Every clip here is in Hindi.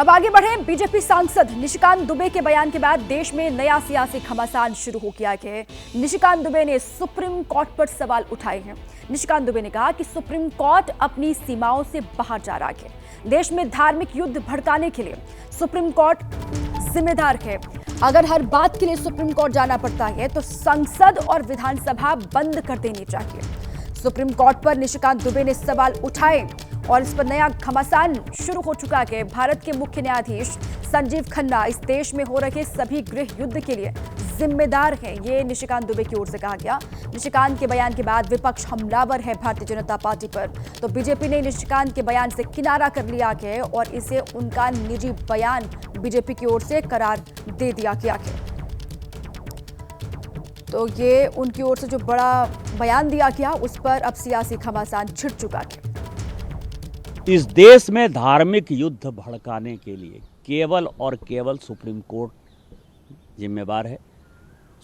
अब आगे बढ़े। बीजेपी सांसद निशिकांत दुबे के बयान के बाद देश में नया सियासी घमासान शुरू हो गया है। निशिकांत दुबे ने सुप्रीम कोर्ट पर सवाल उठाए हैं। निशिकांत दुबे ने कहा कि सुप्रीम कोर्ट अपनी सीमाओं से बाहर जा रहा है। देश में धार्मिक युद्ध भड़काने के लिए सुप्रीम कोर्ट जिम्मेदार है। अगर हर बात के लिए सुप्रीम कोर्ट जाना पड़ता है तो संसद और विधानसभा बंद कर देनी चाहिए। सुप्रीम कोर्ट पर निशिकांत दुबे ने सवाल उठाए और इस पर नया घमासान शुरू हो चुका है। भारत के मुख्य न्यायाधीश संजीव खन्ना इस देश में हो रहे सभी गृह युद्ध के लिए जिम्मेदार हैं, ये निशिकांत दुबे की ओर से कहा गया। निशिकांत के बयान के बाद विपक्ष हमलावर है भारतीय जनता पार्टी पर, तो बीजेपी ने निशिकांत के बयान से किनारा कर लिया है और इसे उनका निजी बयान बीजेपी की ओर से करार दे दिया गया है। तो ये उनकी ओर से जो बड़ा बयान दिया गया उस पर अब सियासी घमासान छिड़ चुका है। इस देश में धार्मिक युद्ध भड़काने के लिए केवल और केवल सुप्रीम कोर्ट जिम्मेवार है।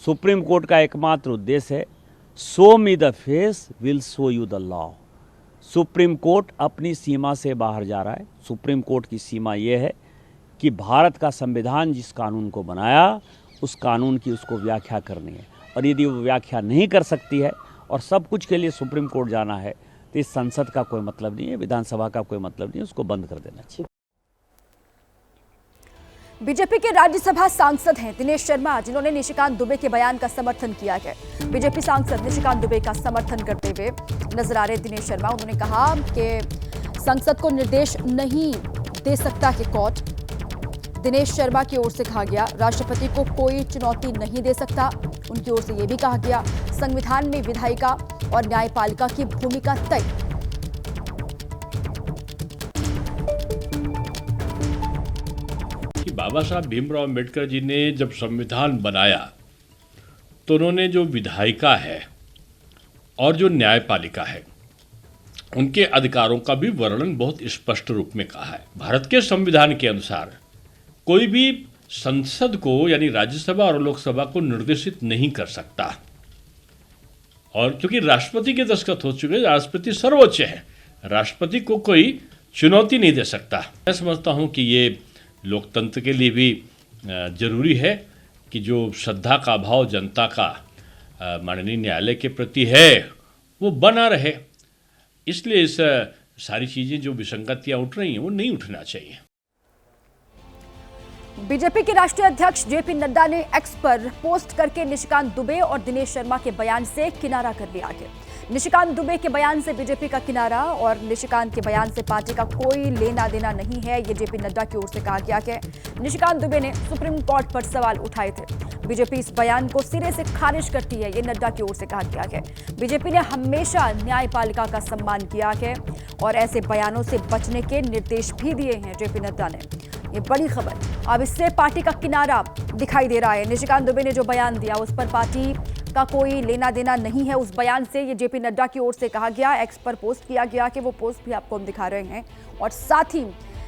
सुप्रीम कोर्ट का एकमात्र उद्देश्य है show me the face will show you the law. Supreme court अपनी सीमा से बाहर जा रहा है। सुप्रीम कोर्ट की सीमा ये है कि भारत का संविधान जिस कानून को बनाया उस कानून की उसको व्याख्या करनी है, और यदि वो व्याख्या नहीं कर सकती है और सब कुछ के लिए सुप्रीम कोर्ट जाना है तो इस संसद का कोई मतलब नहीं है, विधानसभा का कोई मतलब नहीं है, उसको बंद कर देना चाहिए। बीजेपी के राज्यसभा सांसद हैं दिनेश शर्मा, जिन्होंने निशिकांत दुबे के बयान का समर्थन किया है। बीजेपी सांसद निशिकांत दुबे का समर्थन करते हुए नजर आ रहे दिनेश शर्मा। उन्होंने कहा कि संसद को निर्देश नहीं दे सकता कि कोर्ट। दिनेश शर्मा की ओर से कहा गया राष्ट्रपति को कोई चुनौती नहीं दे सकता। उनकी ओर से यह भी कहा गया संविधान में विधायिका और न्यायपालिका की भूमिका तय। बाबा साहब भीमराव अम्बेडकर जी ने जब संविधान बनाया तो उन्होंने जो विधायिका है और जो न्यायपालिका है उनके अधिकारों का भी वर्णन बहुत स्पष्ट रूप में कहा है। भारत के संविधान के अनुसार कोई भी संसद को यानी राज्यसभा और लोकसभा को निर्देशित नहीं कर सकता, और क्योंकि राष्ट्रपति के दस्तखत हो चुके, राष्ट्रपति सर्वोच्च है, राष्ट्रपति को कोई चुनौती नहीं दे सकता। मैं समझता हूं कि ये लोकतंत्र के लिए भी जरूरी है कि जो श्रद्धा का भाव जनता का माननीय न्यायालय के प्रति है वो बना रहे। इसलिए इस सारी चीज़ें जो विसंगतियाँ उठ रही हैं वो नहीं उठना चाहिए। बीजेपी के राष्ट्रीय अध्यक्ष जेपी नड्डा ने एक्स पर पोस्ट करके निशिकांत दुबे और दिनेश शर्मा के बयान से किनारा कर लिया है। निशिकांत दुबे के बयान से बीजेपी का किनारा और निशिकांत के बयान से पार्टी का कोई लेना देना नहीं है, ये जेपी नड्डा की ओर से कहा गया है। निशिकांत दुबे ने सुप्रीम कोर्ट पर सवाल उठाए थे। बीजेपी इस बयान को सिरे से खारिज करती है, ये नड्डा की ओर से कहा गया है। बीजेपी ने हमेशा न्यायपालिका का सम्मान किया है और ऐसे बयानों से बचने के निर्देश भी दिए हैं जेपी नड्डा ने। ये बड़ी खबर। अब इससे पार्टी का किनारा दिखाई दे रहा है। निशिकांत दुबे ने जो बयान दिया उस पर पार्टी का कोई लेना देना नहीं है उस बयान से, ये जेपी नड्डा की ओर से कहा गया। एक्स पर पोस्ट किया गया कि वो पोस्ट भी आपको हम दिखा रहे हैं। और साथ ही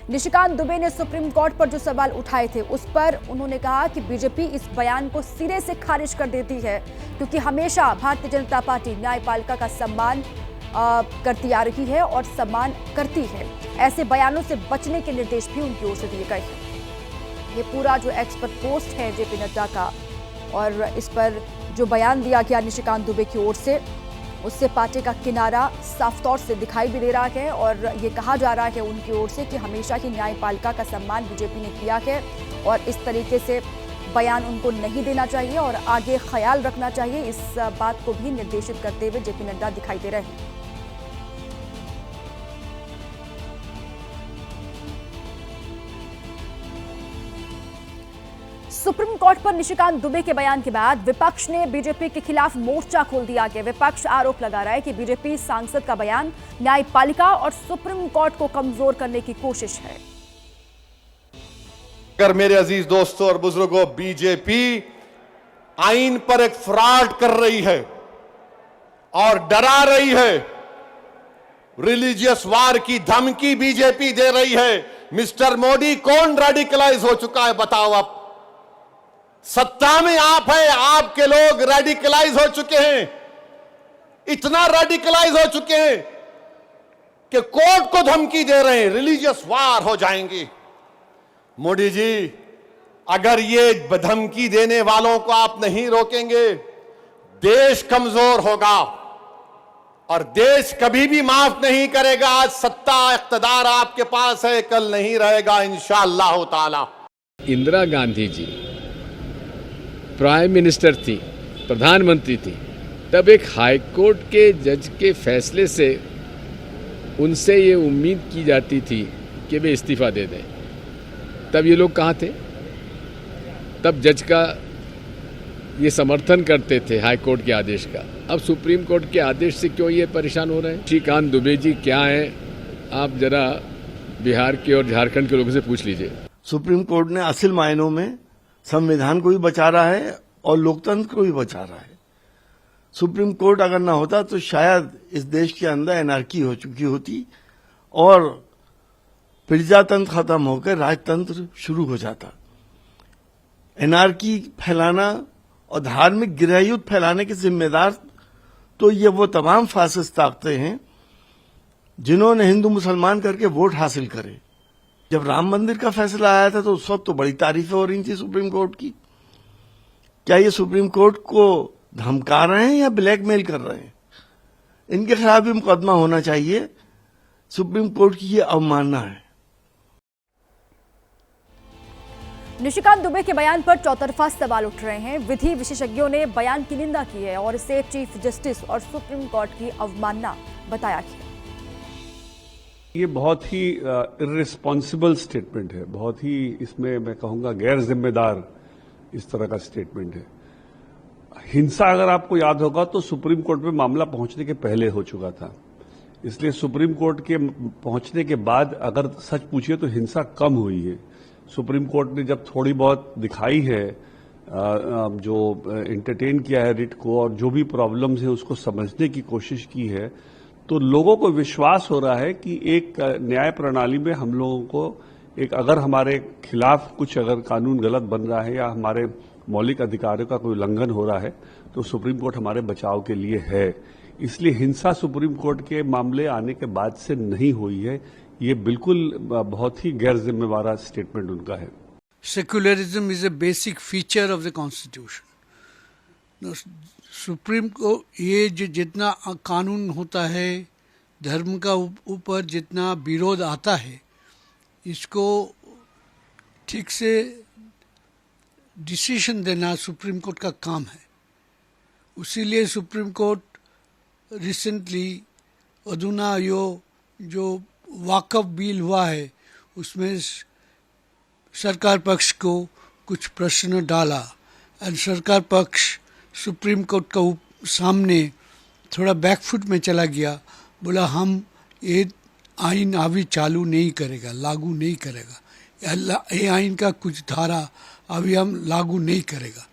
निशिकांत दुबे ने सुप्रीम कोर्ट पर जो सवाल उठाए थे उस पर उन्होंने कहा कि बीजेपी इस बयान को सिरे से खारिज कर देती है, क्योंकि हमेशा भारतीय जनता पार्टी न्यायपालिका का सम्मान करती आ रही है और सम्मान करती है। ऐसे बयानों से बचने के निर्देश भी उनकी ओर से दिए गए हैं। ये पूरा जो एक्स पर पोस्ट है जेपी नड्डा का और इस पर जो बयान दिया गया निशिकांत दुबे की ओर से, उससे पार्टी का किनारा साफ तौर से दिखाई भी दे रहा है। और ये कहा जा रहा है उनकी ओर से कि हमेशा ही न्यायपालिका का सम्मान बीजेपी ने किया है और इस तरीके से बयान उनको नहीं देना चाहिए और आगे ख्याल रखना चाहिए। इस बात को भी निर्देशित करते हुए जेपी नड्डा दिखाई दे रहे हैं। सुप्रीम कोर्ट पर निशिकांत दुबे के बयान के बाद विपक्ष ने बीजेपी के खिलाफ मोर्चा खोल दिया है। विपक्ष आरोप लगा रहा है कि बीजेपी सांसद का बयान न्यायपालिका और सुप्रीम कोर्ट को कमजोर करने की कोशिश है। अगर मेरे अजीज दोस्तों और बुजुर्गों, बीजेपी आइन पर एक फ्रॉड कर रही है और डरा रही है, रिलीजियस वार की धमकी बीजेपी दे रही है। मिस्टर मोदी, कौन रेडिकलाइज हो चुका है बताओ आप? सत्ता में आप है, आपके लोग रेडिकलाइज हो चुके हैं, इतना रेडिकलाइज हो चुके हैं कि कोर्ट को धमकी दे रहे हैं, रिलीजियस वार हो जाएंगी। मोदी जी, अगर ये धमकी देने वालों को आप नहीं रोकेंगे, देश कमजोर होगा और देश कभी भी माफ नहीं करेगा। आज सत्ता इख्तिदार आपके पास है, कल नहीं रहेगा इंशाअल्लाह ताला। इंदिरा गांधी जी प्राइम मिनिस्टर थी, प्रधानमंत्री थी, तब एक हाई कोर्ट के जज के फैसले से उनसे ये उम्मीद की जाती थी कि वे इस्तीफा दे दें। तब ये लोग कहाँ थे? तब जज का ये समर्थन करते थे हाई कोर्ट के आदेश का। अब सुप्रीम कोर्ट के आदेश से क्यों ये परेशान हो रहे हैं? निशिकांत दुबे जी क्या हैं, आप जरा बिहार के और झारखंड के लोगों से पूछ लीजिए। सुप्रीम कोर्ट ने असल मायनों में संविधान को भी बचा रहा है और लोकतंत्र को भी बचा रहा है। सुप्रीम कोर्ट अगर ना होता तो शायद इस देश के अंदर एनार्की हो चुकी होती और प्रजातंत्र खत्म होकर राजतंत्र शुरू हो जाता। एनार्की फैलाना और धार्मिक गृहयुद्ध फैलाने के जिम्मेदार तो ये वो तमाम फासिस्ट ताकतें हैं जिन्होंने हिंदू मुसलमान करके वोट हासिल करे। जब राम मंदिर का फैसला आया था तो उस वक्त तो बड़ी तारीफें हो रही थी सुप्रीम कोर्ट की। क्या ये सुप्रीम कोर्ट को धमका रहे हैं या ब्लैकमेल कर रहे हैं? इनके खिलाफ भी मुकदमा होना चाहिए। सुप्रीम कोर्ट की ये अवमानना है। निशिकांत दुबे के बयान पर चौतरफा सवाल उठ रहे हैं। विधि विशेषज्ञों ने बयान की निंदा की है और इसे चीफ जस्टिस और सुप्रीम कोर्ट की अवमानना बताया है। ये बहुत ही इर्रिस्पॉन्सिबल स्टेटमेंट है, बहुत ही इसमें मैं कहूंगा गैर जिम्मेदार इस तरह का स्टेटमेंट है। हिंसा अगर आपको याद होगा तो सुप्रीम कोर्ट में मामला पहुंचने के पहले हो चुका था, इसलिए सुप्रीम कोर्ट के पहुंचने के बाद अगर सच पूछिए तो हिंसा कम हुई है। सुप्रीम कोर्ट ने जब थोड़ी बहुत दिखाई है, जो एंटरटेन किया है रिट को और जो भी प्रॉब्लम्स हैं उसको समझने की कोशिश की है, तो लोगों को विश्वास हो रहा है कि एक न्याय प्रणाली में हम लोगों को एक अगर हमारे खिलाफ कुछ अगर कानून गलत बन रहा है या हमारे मौलिक अधिकारों का कोई उल्लंघन हो रहा है तो सुप्रीम कोर्ट हमारे बचाव के लिए है। इसलिए हिंसा सुप्रीम कोर्ट के मामले आने के बाद से नहीं हुई है। ये बिल्कुल बहुत ही गैर जिम्मेवार स्टेटमेंट उनका है। Secularism is a basic feature of the constitution. Supreme को ये जितना कानून होता है, धर्म का ऊपर जितना विरोध आता है, इसको ठीक से डिसीजन देना सुप्रीम कोर्ट का काम है। उसीलिए सुप्रीम कोर्ट रिसेंटली अधुना जो वाकफ बिल हुआ है उसमें सरकार पक्ष को कुछ प्रश्न डाला और सरकार पक्ष सुप्रीम कोर्ट का सामने थोड़ा बैकफुट में चला गया, बोला हम ये आइन अभी चालू नहीं करेगा, लागू नहीं करेगा, ये आइन का कुछ धारा अभी हम लागू नहीं करेगा।